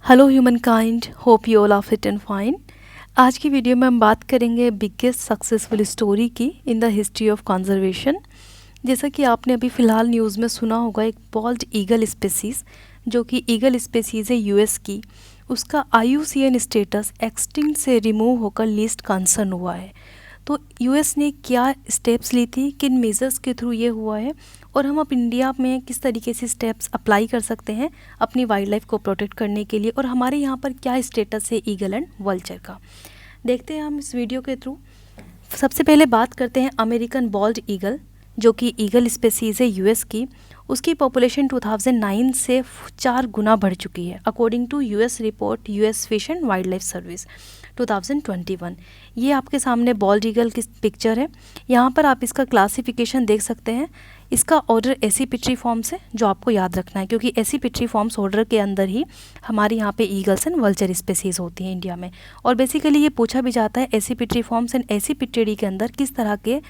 Hello humankind, hope you all are fit and fine. आज की video में हम बात करेंगे बिगेस्ट सक्सेसफुल स्टोरी की इन द हिस्ट्री ऑफ कंजर्वेशन। जैसा कि आपने अभी फ़िलहाल न्यूज़ में सुना होगा, एक बॉल्ड ईगल स्पेसीज़ जो कि ईगल स्पेसीज़ है यूएस की, उसका IUCN स्टेटस एक्सटिंक्ट से रिमूव होकर लिस्ट कंसर्न हुआ है। तो यूएस ने क्या स्टेप्स ली थी, किन मेजर्स के थ्रू ये हुआ है, और हम अब इंडिया में किस तरीके से स्टेप्स अप्लाई कर सकते हैं अपनी वाइल्ड लाइफ को प्रोटेक्ट करने के लिए, और हमारे यहाँ पर क्या स्टेटस है ईगल एंड वल्चर का, देखते हैं हम इस वीडियो के थ्रू। सबसे पहले बात करते हैं अमेरिकन बॉल्ड ईगल, जो कि ईगल स्पेसीज़ है यूएस की। उसकी पॉपुलेशन 2009 से 4 गुना बढ़ चुकी है, according to US report US fish and wildlife service 2021। ये आपके सामने बॉल्ड ईगल की पिक्चर है। यहाँ पर आप इसका क्लासिफिकेशन देख सकते हैं। इसका ऑर्डर एसिपिट्रीफॉर्म्स है, जो आपको याद रखना है, क्योंकि एसिपिट्रीफॉर्म्स ऑर्डर के अंदर ही हमारे यहाँ पे ईगल्स एंड वल्चर स्पेसीज़ होती हैं इंडिया में। और बेसिकली ये पूछा भी जाता है एसिपिट्रीफॉर्म्स एंड एसिपिटेडी के अंदर किस तरह के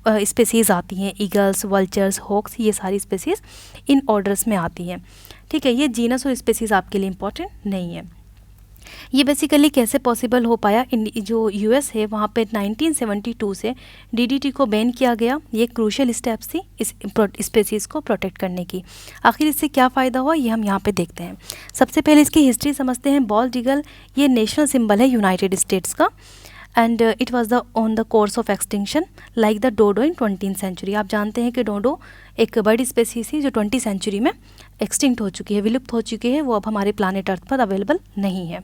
स्पेसीज़ आती हैं। ईगल्स, वल्चर्स, हॉक्स, ये सारी स्पेसीज़ इन ऑर्डर्स में आती हैं। ठीक है, ये जीनस और स्पेसीज़ आपके लिए इंपॉर्टेंट नहीं है। ये बेसिकली कैसे पॉसिबल हो पाया, जो यूएस है वहाँ पे 1972 से डीडीटी को बैन किया गया। ये क्रूशियल स्टेप्स थी इस स्पेसीज़ को प्रोटेक्ट करने की। आखिर इससे क्या फ़ायदा हुआ, ये हम यहाँ पे देखते हैं। सबसे पहले इसकी हिस्ट्री समझते हैं। बॉल्ड ईगल ये नेशनल सिंबल है यूनाइटेड स्टेट्स का, and it was the on the course of extinction like the dodo in 20th century. आप जानते हैं कि डोडो एक बर्ड स्पेसीज थी जो 20th सेंचुरी में एक्सटिंक्ट हो चुकी है, विलुप्त हो चुकी है। वो अब हमारे प्लानेट अर्थ पर अवेलेबल नहीं है।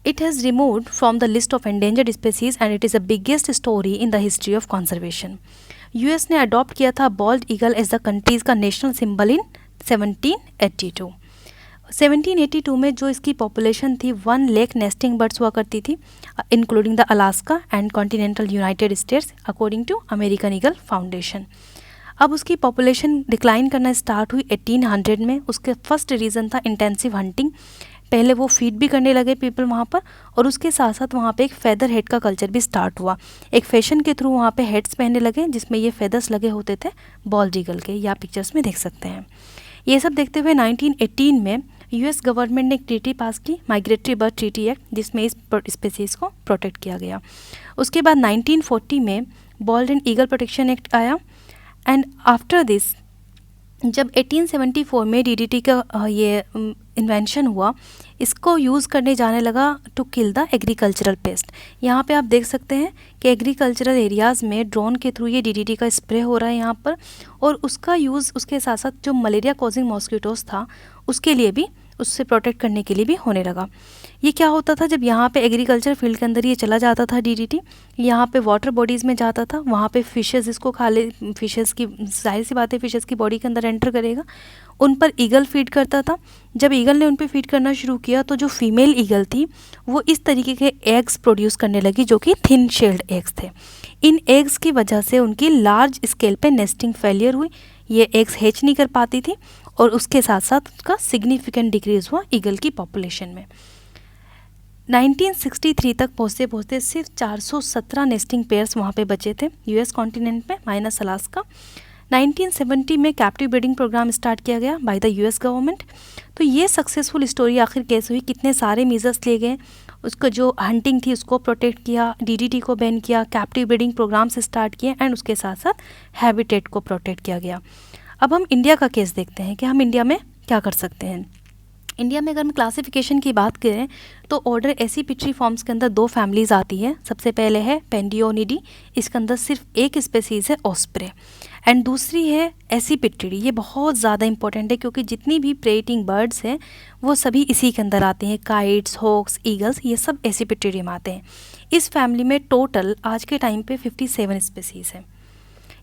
It has removed from the list of endangered species and it is the biggest story in the history of conservation. US ने अडॉप्ट किया था bald eagle as the country's का नेशनल सिंबल इन 1782। 1782 में जो इसकी population थी 1 lakh nesting birds हुआ करती थी, including the Alaska and continental United States, according to American Eagle Foundation. अब उसकी पॉपुलेशन डिक्लाइन करना स्टार्ट हुई 1800 में। उसके फर्स्ट रीज़न था इंटेंसिव हंटिंग। पहले वो फीड भी करने लगे पीपल वहाँ पर, और उसके साथ साथ वहाँ पे एक फेदर हेड का कल्चर भी स्टार्ट हुआ। एक फैशन के थ्रू वहाँ पे हेड्स पहनने लगे जिसमें ये फेदर्स लगे होते थे बॉल्ड ईगल के, या पिक्चर्स में देख सकते हैं। ये सब देखते हुए 1918 में यूएस गवर्नमेंट ने एक ट्रीटी पास की, माइग्रेटरी बर्ड ट्रीटी एक्ट, जिसमें इस स्पेसीज़ को प्रोटेक्ट किया गया। उसके बाद 1940 में bald and eagle protection act आया, एंड आफ्टर दिस जब 1874 में डीडीटी का ये इन्वेंशन हुआ, इसको यूज़ करने जाने लगा to kill the agricultural pest. यहाँ पे आप देख सकते हैं कि एग्रीकल्चरल एरियाज़ में ड्रोन के थ्रू ये डीडीटी का स्प्रे हो रहा है यहाँ पर, और उसका यूज़ उसके साथ साथ जो मलेरिया कॉजिंग मॉस्किटोज़ था उसके लिए भी, उससे प्रोटेक्ट करने के लिए भी होने लगा। ये क्या होता था, जब यहाँ पे एग्रीकल्चर फील्ड के अंदर ये चला जाता था डीडीटी, यहाँ पे वाटर बॉडीज़ में जाता था, वहाँ पे फिशेज़ इसको खा ले, फिशेज़ की जाहिर सी बात है फिशेज़ की बॉडी के अंदर एंटर करेगा, उन पर ईगल फीड करता था। जब ईगल ने उन पर फीड करना शुरू किया तो जो फीमेल ईगल थी वो इस तरीके के एग्स प्रोड्यूस करने लगी, जो कि थिन शेल्ड एग्स थे। इन एग्स की वजह से उनकी लार्ज स्केल पे नेस्टिंग फेलियर हुई, ये एग्स हैच नहीं कर पाती थी, और उसके साथ साथ उसका सिग्निफिकेंट डिक्रीज हुआ ईगल की पॉपुलेशन में। 1963 तक पहुँचते पहुँचते सिर्फ 417 नेस्टिंग पेयर्स वहाँ पे बचे थे यूएस कॉन्टिनेंट में, माइनस अलास्का। 1970 में कैप्टिव ब्रीडिंग प्रोग्राम स्टार्ट किया गया बाय द यूएस गवर्नमेंट। तो ये सक्सेसफुल स्टोरी आखिर कैसे हुई, कितने सारे मेजर्स लिए गए, उसका जो हंटिंग थी उसको प्रोटेक्ट किया, डीडीटी को बैन किया, कैप्टिव ब्रीडिंग प्रोग्राम से स्टार्ट किए, एंड उसके साथ साथ हैबिटेट को प्रोटेक्ट किया गया। अब हम इंडिया का केस देखते हैं कि हम इंडिया में क्या कर सकते हैं। इंडिया में अगर हम क्लासिफिकेशन की बात करें तो ऑर्डर एसिपिट्रीफॉर्म्स के अंदर 2 फैमिलीज़ आती है। सबसे पहले है पेंडियोनिडी, इसके अंदर सिर्फ एक स्पेसीज़ है ऑस्प्रे, एंड दूसरी है एसिपिट्रिडी। ये बहुत ज़्यादा इंपॉर्टेंट है क्योंकि जितनी भी प्रे ईटिंग बर्ड्स हैं वो सभी इसी के अंदर आते हैं। काइट्स, हॉक्स, ईगल्स, ये सब एसिपिट्रिडी में आते हैं। इस फैमिली में टोटल आज के टाइम पे 57 स्पेसीज़ हैं।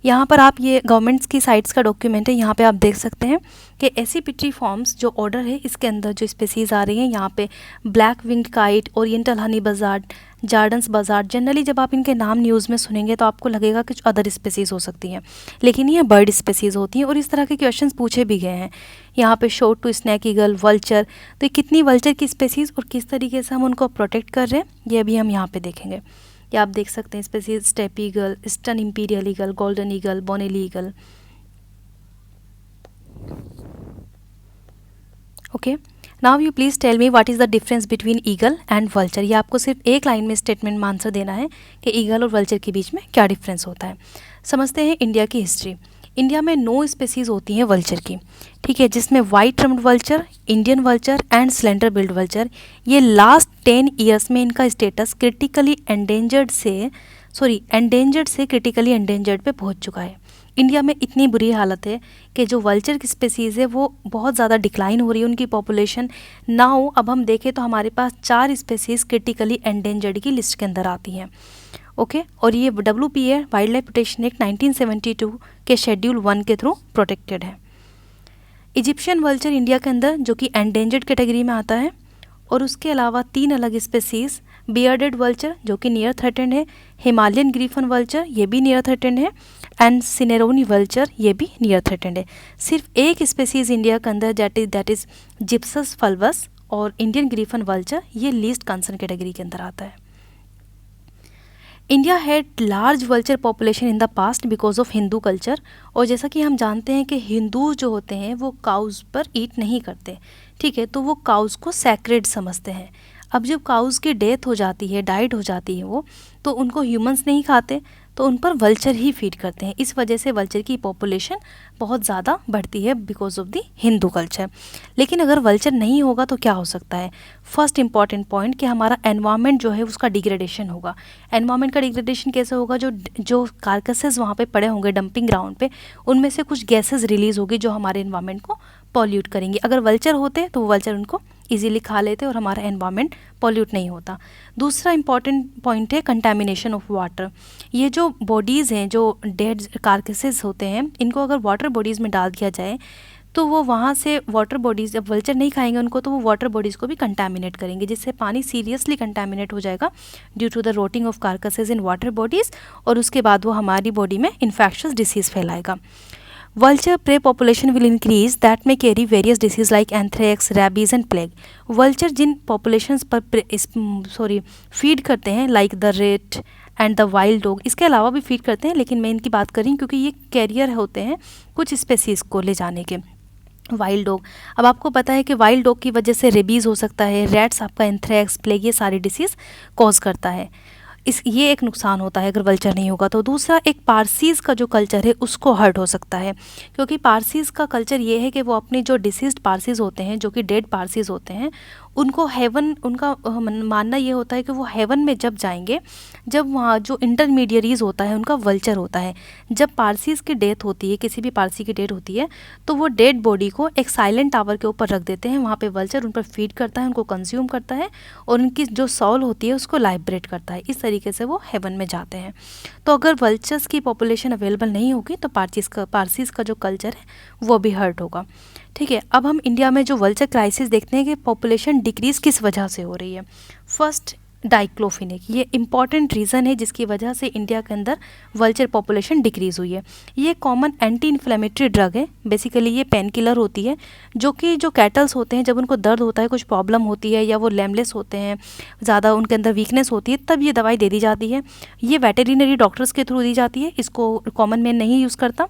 यहाँ पर आप ये गवर्नमेंट्स की साइट्स का डॉक्यूमेंट है, यहाँ पे आप देख सकते हैं कि एसिपिट्रीफॉर्म्स जो ऑर्डर है इसके अंदर जो स्पेसीज़ आ रही हैं, यहाँ पे black winged kite, oriental honey buzzard, Jerdon's buzzard. Generally जब आप इनके नाम न्यूज़ में सुनेंगे तो आपको लगेगा कि अदर स्पेसीज़ हो सकती हैं, लेकिन ये बर्ड स्पेसीज़ होती हैं। और इस तरह के क्वेश्चंस पूछे भी गए हैं। यहाँ पे short toed snake eagle, vulture, तो कितनी वल्चर की स्पेसीज़ और किस तरीके से हम उनको प्रोटेक्ट कर रहे हैं ये अभी हम यहाँ पर देखेंगे। या आप देख सकते हैं species steppe eagle, eastern imperial eagle, golden eagle, Bonelli eagle. Okay, now you please tell me what is the difference between eagle and vulture. ये आपको सिर्फ एक लाइन में स्टेटमेंट में आंसर देना है कि ईगल और वल्चर के बीच में क्या डिफरेंस होता है। समझते हैं इंडिया की हिस्ट्री। इंडिया में 9 स्पेसीज़ होती हैं वल्चर की, ठीक है, जिसमें white rumped vulture, Indian vulture and slender billed vulture. ये लास्ट 10 ईयर्स में इनका स्टेटस क्रिटिकली एंडेंजर्ड से क्रिटिकली एंडेंजर्ड पे पहुंच चुका है। इंडिया में इतनी बुरी हालत है कि जो वल्चर की स्पेसीज़ है वो बहुत ज़्यादा डिक्लाइन हो रही है उनकी पॉपुलेशन। नाउ अब हम देखें तो हमारे पास 4 स्पेसीज़ क्रिटिकली एंडेंजर्ड की लिस्ट के अंदर आती हैं। ओके, और ये WPA wild life protection act 1972 के शेड्यूल 1 के थ्रू प्रोटेक्टेड है। इजिप्शियन वल्चर इंडिया के अंदर जो कि एंडेंजर्ड कैटेगरी में आता है, और उसके अलावा 3 अलग स्पेसीज़, बियर्डेड वल्चर जो कि नियर थ्रेटेंड है, हिमालयन ग्रीफन वल्चर ये भी नियर थ्रेटेंड है, एंड सिनेरोनी वल्चर ये भी नियर थ्रेटेंड है। सिर्फ एक स्पेसीज़ इंडिया के अंदर दैट इज़ जिप्सस फल्वस और इंडियन ग्रीफन वल्चर ये लीस्ट कंसर्न कैटेगरी के अंदर आता है। India had large vulture population in the past because of Hindu culture. और जैसा कि हम जानते हैं कि हिंदू जो होते हैं वो काउज़ पर ईट नहीं करते, ठीक है, तो वो काउज़ को सैक्रेड समझते हैं। अब जब काउज़ की डेथ हो जाती है, डाइड हो जाती है वो, तो उनको ह्यूमंस नहीं खाते, तो उन पर वल्चर ही फीड करते हैं। इस वजह से वल्चर की पॉपुलेशन बहुत ज़्यादा बढ़ती है because of the Hindu culture. लेकिन अगर वल्चर नहीं होगा तो क्या हो सकता है? फर्स्ट इंपॉर्टेंट पॉइंट कि हमारा एनवायरनमेंट जो है उसका डिग्रेडेशन होगा। एनवायरनमेंट का डिग्रेडेशन कैसे होगा? जो कार्कसेस वहाँ पे पड़े होंगे डंपिंग ग्राउंड पे, उनमें से कुछ गैसेस रिलीज़ होगी जो हमारे एनवायरनमेंट को पॉल्यूट करेंगे। अगर वल्चर होते तो वो वल्चर उनको इजीली खा लेते और हमारा एनवायरनमेंट पॉल्यूट नहीं होता। दूसरा इंपॉर्टेंट पॉइंट है कंटामिनेशन ऑफ वाटर। ये जो बॉडीज़ हैं, जो डेड कार्केसेस होते हैं, इनको अगर वाटर बॉडीज़ में डाल दिया जाए तो वो वहाँ से वाटर बॉडीज़, जब वल्चर नहीं खाएंगे उनको, तो वो वाटर बॉडीज़ को भी कंटामिनेट करेंगे, जिससे पानी सीरियसली कंटामिनेट हो जाएगा due to the rotting of carcasses in water bodies, और उसके बाद वो हमारी बॉडी में इन्फेक्शस डिसीज़ फैलाएगा। Vulture prey population will increase that may carry various diseases like anthrax, rabies and plague. Vulture जिन populations पर फीड करते हैं like the rat and the wild dog, इसके अलावा भी फीड करते हैं, लेकिन मैं इनकी बात कर रही हूँ क्योंकि ये कैरियर होते हैं कुछ स्पेसीज़ को ले जाने के। वाइल्ड डॉग, अब आपको पता है कि वाइल्ड डॉग की वजह से रेबीज़ हो सकता है, रैट्स आपका एंथ्रैक्स, प्लेग, ये सारी डिसीज़ कॉज करता है। ये एक नुकसान होता है अगर वल्चर नहीं होगा। तो दूसरा, एक पारसीज़ का जो कल्चर है उसको हर्ट हो सकता है, क्योंकि पारसीज़ का कल्चर ये है कि वो अपने जो डिसीज्ड पारसीज़ होते हैं, जो कि डेड पारसीज़ होते हैं, उनको हेवन, उनका मानना ये होता है कि वो हेवन में जब जाएंगे, जब वहाँ जो इंटरमीडियरीज होता है उनका वल्चर होता है। जब पारसीज़ की डेथ होती है, किसी भी पारसी की डेथ होती है, तो वो डेड बॉडी को एक साइलेंट टावर के ऊपर रख देते हैं। वहाँ पे वल्चर उन पर फीड करता है, उनको कंज्यूम करता है, और उनकी जो सॉल होती है उसको लाइब्रेट करता है। इस तरीके से वो हेवन में जाते हैं। तो अगर वल्चर्स की पॉपुलेशन अवेलेबल नहीं होगी तो पारसीज़ का जो कल्चर है वो भी हर्ट होगा। ठीक है, अब हम इंडिया में जो वल्चर क्राइसिस देखते हैं कि पॉपुलेशन डिक्रीज़ किस वजह से हो रही है। फर्स्ट, डाइक्लोफिनेक, ये इंपॉर्टेंट रीज़न है जिसकी वजह से इंडिया के अंदर वल्चर पॉपुलेशन डिक्रीज़ हुई है। ये कॉमन एंटी इन्फ्लेमेटरी ड्रग है, बेसिकली ये पेन किलर होती है, जो कि जो कैटल्स होते हैं जब उनको दर्द होता है, कुछ प्रॉब्लम होती है, या वो लेमलेस होते हैं, ज़्यादा उनके अंदर वीकनेस होती है, तब ये दवाई दे दी जाती है। ये वेटेरिनरी डॉक्टर्स के थ्रू दी जाती है, इसको कॉमन मैन नहीं यूज़ करता।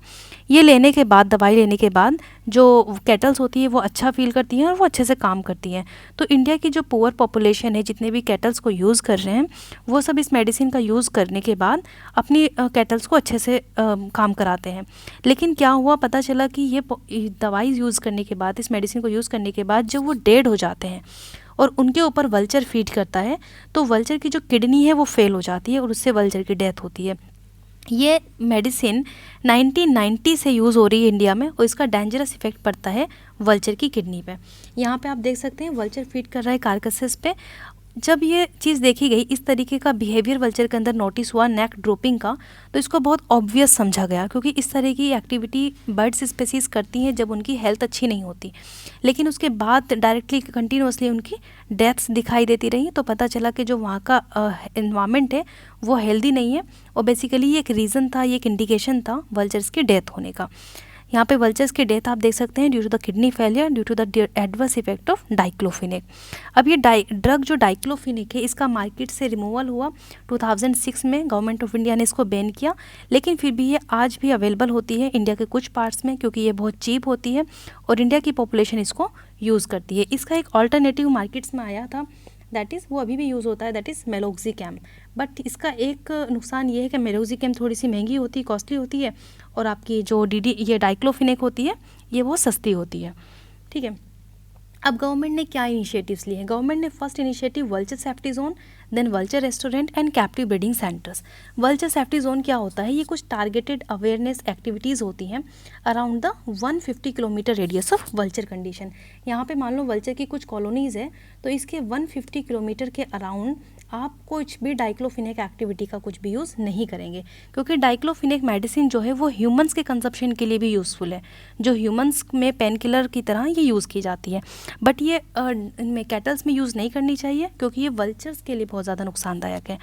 ये लेने के बाद, दवाई लेने के बाद जो कैटल्स होती है वो अच्छा फील करती हैं और वो अच्छे से काम करती हैं। तो इंडिया की जो पुअर पॉपुलेशन है, जितने भी कैटल्स को यूज़ कर रहे हैं, वो सब इस मेडिसिन का यूज़ करने के बाद अपनी कैटल्स को अच्छे से काम कराते हैं। लेकिन क्या हुआ, पता चला कि ये दवाई यूज़ करने के बाद, इस मेडिसिन को यूज़ करने के बाद जब वो डेड हो जाते हैं और उनके ऊपर वल्चर फीड करता है, तो वल्चर की जो किडनी है वो फेल हो जाती है और उससे वल्चर की डेथ होती है। ये मेडिसिन 1990 से यूज़ हो रही है इंडिया में, और इसका डेंजरस इफेक्ट पड़ता है वल्चर की किडनी पे। यहाँ पे आप देख सकते हैं वल्चर फीड कर रहा है कार्कसेस पे। जब ये चीज़ देखी गई, इस तरीके का बिहेवियर वल्चर के अंदर नोटिस हुआ नेक ड्रॉपिंग का, तो इसको बहुत ऑब्वियस समझा गया, क्योंकि इस तरह की एक्टिविटी बर्ड्स स्पेसीज करती हैं जब उनकी हेल्थ अच्छी नहीं होती। लेकिन उसके बाद डायरेक्टली कंटिन्यूसली उनकी डेथ्स दिखाई देती रही, तो पता चला कि जो वहाँ का एनवायरनमेंट है वो हेल्दी नहीं है, और बेसिकली ये एक रीज़न था, ये एक इंडिकेशन था वल्चर्स की डेथ होने का। यहाँ पे वल्चर्स की डेथ आप देख सकते हैं due to the kidney failure due to the adverse effect of diclofenac. अब ये ड्रग जो डाइक्लोफिनेक है इसका मार्केट से रिमूवल हुआ 2006 में, गवर्नमेंट ऑफ इंडिया ने इसको बैन किया, लेकिन फिर भी ये आज भी अवेलेबल होती है इंडिया के कुछ पार्ट्स में क्योंकि ये बहुत चीप होती है और इंडिया की पॉपुलेशन इसको यूज़ करती है। इसका एक ऑल्टरनेटिव मार्केट्स में आया था, दैट इज़ वो अभी भी यूज़ होता है, दैट इज़ मेलोक्सिकैम। बट इसका एक नुकसान ये है कि मेलोक्सिकैम थोड़ी सी महंगी होती है, कॉस्टली होती है, और आपकी जो ये डाइक्लोफिनेक होती है ये वो सस्ती होती है। ठीक है, अब गवर्नमेंट ने क्या इनिशिएटिव्स लिए हैं? गवर्नमेंट ने first initiative vulture safety zone, then vulture restaurant and captive breeding centres. Vulture safety zone क्या होता है? ये कुछ टारगेटेड अवेयरनेस एक्टिविटीज़ होती हैं around the 150 kilometre radius of vulture condition. यहाँ पे मान लो वल्चर की कुछ कॉलोनीज़ है तो इसके 150 किलोमीटर के अराउंड आप कुछ भी डाइक्लोफिनेक एक्टिविटी का कुछ भी यूज़ नहीं करेंगे, क्योंकि डाइक्लोफिनेक मेडिसिन जो है वो ह्यूमंस के कंजप्शन के लिए भी यूज़फुल है, जो ह्यूमंस में पेन किलर की तरह ये यूज़ की जाती है। बट ये इनमें कैटल्स में यूज़ नहीं करनी चाहिए क्योंकि ये वल्चर्स के लिए बहुत ज़्यादा नुकसानदायक है।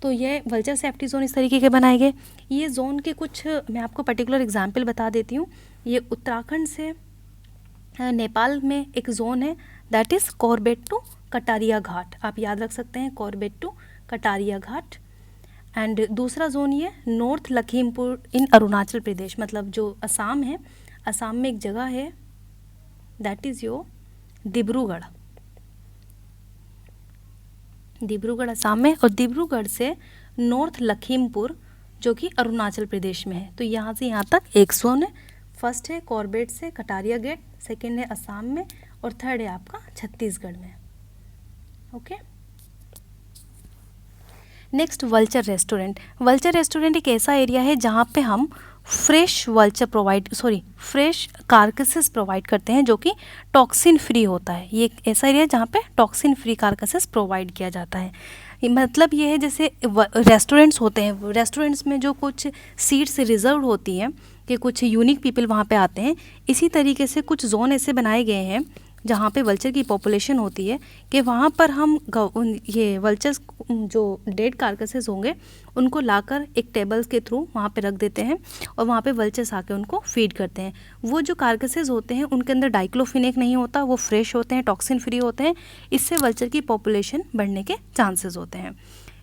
तो ये वल्चर सेफ्टी जोन इस तरीके के बनाए गए। ये जोन के कुछ मैं आपको पर्टिकुलर एग्जाम्पल बता देती हूँ। ये उत्तराखंड से नेपाल में एक जोन है, that is Corbett to Kataria Ghat, आप याद रख सकते हैं, Corbett to Kataria Ghat. And दूसरा जोन ये नॉर्थ लखीमपुर इन अरुणाचल प्रदेश, मतलब जो असम है, असम में एक जगह है that is your Dibrugarh, Dibrugarh Assam में, और डिब्रूगढ़ से नॉर्थ लखीमपुर जो कि अरुणाचल प्रदेश में है। तो यहाँ से यहाँ तक एक जोन है। फर्स्ट है कॉर्बेट से कटारिया गेट, सेकेंड है असम में, और थर्ड है आपका छत्तीसगढ़ में। Okay, next vulture restaurant. Vulture restaurant एक ऐसा एरिया है जहाँ पे हम फ्रेश कार्कसेस प्रोवाइड करते हैं जो कि टॉक्सिन फ्री होता है। ये एक ऐसा एरिया है जहाँ पे टॉक्सिन फ्री कार्कसेस प्रोवाइड किया जाता है। मतलब ये है जैसे रेस्टोरेंट्स होते हैं, रेस्टोरेंट्स में जो कुछ सीट्स रिजर्व होती हैं कि कुछ यूनिक पीपल वहाँ पे आते हैं, इसी तरीके से कुछ जोन ऐसे बनाए गए हैं जहाँ पे वल्चर की पॉपुलेशन होती है कि वहाँ पर हम ये वल्चर्स जो डेड कार्कसेस होंगे उनको लाकर एक टेबल्स के थ्रू वहाँ पे रख देते हैं और वहाँ पे वल्चर्स आके उनको फीड करते हैं। वो जो कार्कसेस होते हैं उनके अंदर डाइक्लोफिनेक नहीं होता, वो फ्रेश होते हैं, टॉक्सिन फ्री होते हैं, इससे वल्चर की पॉपुलेशन बढ़ने के चांसेस होते हैं।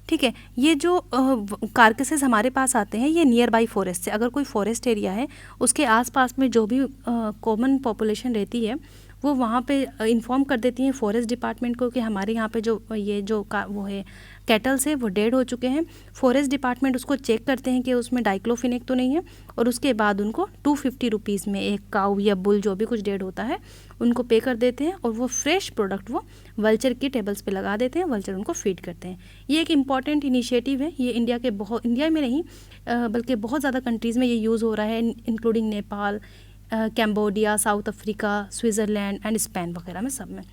ठीक है, ये जो कार्कसेस हमारे पास आते हैं ये नियर बाई फॉरेस्ट से, अगर कोई फॉरेस्ट एरिया है उसके आसपास में जो भी कॉमन पॉपुलेशन रहती है वो वहाँ पे इन्फॉर्म कर देती हैं फॉरेस्ट डिपार्टमेंट को कि हमारे यहाँ पे जो ये जो वो है कैटल्स है वो डेड हो चुके हैं। फॉरेस्ट डिपार्टमेंट उसको चेक करते हैं कि उसमें डाइक्लोफिनेक तो नहीं है, और उसके बाद उनको 250 रुपीज़ में एक काऊ या बुल जो भी कुछ डेड होता है उनको पे कर देते हैं, और वो फ्रेश प्रोडक्ट वो वल्चर की टेबल्स पे लगा देते हैं, वल्चर उनको फीड करते हैं। ये एक इम्पॉर्टेंट इनिशिएटिव है, ये इंडिया में नहीं बल्कि बहुत ज़्यादा कंट्रीज़ में ये यूज़ हो रहा है, including Nepal, Cambodia, south Africa, Switzerland and Spain वगैरह में, सब में।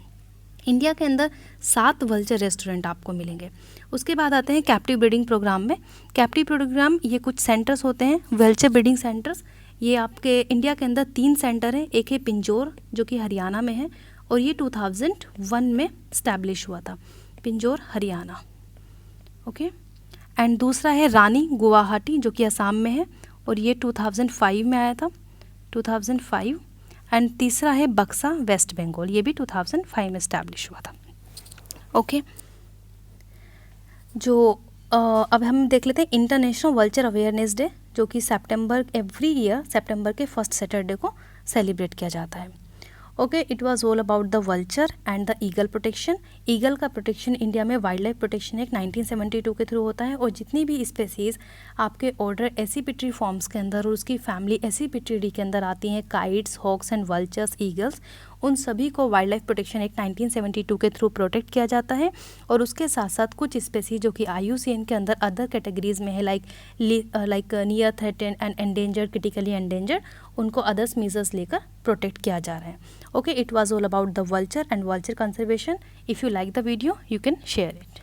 इंडिया के अंदर 7 वल्चर रेस्टोरेंट आपको मिलेंगे। उसके बाद आते हैं कैप्टिव ब्रीडिंग प्रोग्राम में। कैप्टिव प्रोग्राम ये कुछ सेंटर्स होते हैं वल्चर ब्रीडिंग सेंटर्स। ये आपके इंडिया के अंदर 3 सेंटर हैं, एक है पिंजौर जो कि हरियाणा में है, और ये 2001 में इस्टेब्लिश हुआ था, पिंजौर हरियाणा। ओके, एंड दूसरा है रानी गुवाहाटी जो कि असम में है, और ये 2005 में आया था, 2005। एंड तीसरा है बक्सा वेस्ट बंगाल, ये भी 2005 में इस्टेब्लिश हुआ था। ओके, जो अब हम देख लेते हैं इंटरनेशनल वल्चर अवेयरनेस डे जो कि एवरी ईयर सितंबर के फर्स्ट सैटरडे को सेलिब्रेट किया जाता है। Okay, it was all about the vulture and the eagle protection. Eagle का प्रोटेक्शन इंडिया में वाइल्ड लाइफ प्रोटेक्शन एक्ट 1972 के थ्रू होता है, और जितनी भी स्पेसीज़ आपके ऑर्डर एसीपिट्री फॉर्म्स के अंदर और उसकी फैमिली एसीपिट्रीडी के अंदर आती हैं, kites, hawks and vultures, eagles, उन सभी को वाइल्ड लाइफ प्रोटेक्शन एक्ट 1972 के थ्रू प्रोटेक्ट किया जाता है। और उसके साथ साथ कुछ स्पेसीज जो कि IUCN के अंदर अदर कैटेगरीज में है, like near threatened and endangered, critically endangered, उनको अदर्स मेजर्स लेकर प्रोटेक्ट किया जा रहा है। Okay, it was all about the vulture and vulture conservation. If you like the video you can share it.